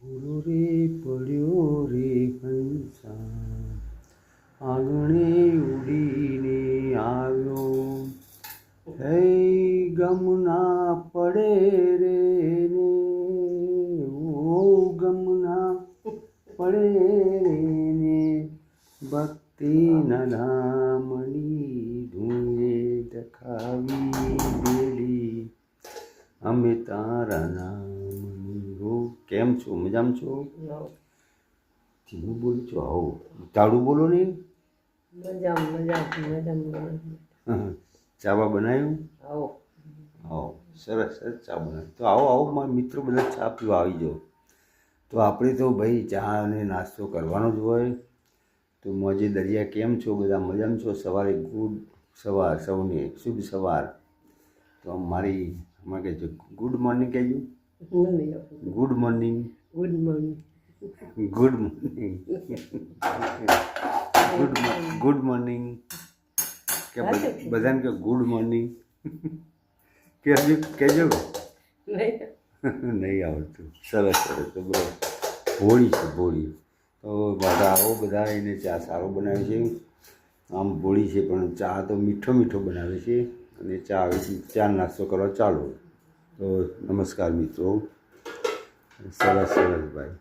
ભૂલો રે પડ્યો રે કંસા, આંગણે ઉડીને આવ્યો, થઈ ગમના પડે રે ને, ઓ ગમના પડે રે ને, ભક્તિ નામની ધૂળે દખાવી દેલી, અમે તારા નામની. હો કેમ છો? મજામાં છો? ધીમું બોલું છો? આવો તાળું બોલો ને. ચાવા બનાવ્યું? આવો સરસ સરસ ચા બનાવ્યું. તો આવો આવો મારા મિત્રો બધા ચા પીવા આવી જાઓ. તો આપણે તો ભાઈ ચા અને નાસ્તો કરવાનો જ હોય. તો મોજે દરિયા કેમ છો? બધા મજામાં છો? સવારે ગુડ સવાર, સૌને શુભ સવાર. તો મારી આમાં કહેજો ગુડ મોર્નિંગ કહેજો. Good morning. Good morning. Good morning. Good morning કે બધાને કે ગુડ મોર્નિંગ કહેજો કહેજો. નહીં આવડતું. સરસ સરસ. તો બરાબર. હોળી છે હોળી. તો બધા આવો બધા એને ચા સારો બનાવે છે. આમ હોળી છે પણ ચા તો મીઠો મીઠો બનાવે છે. અને ચા નાસ્તો કરવા ચાલો. તો નમસ્કાર મિત્રો. સરસ સરસ ભાઈ.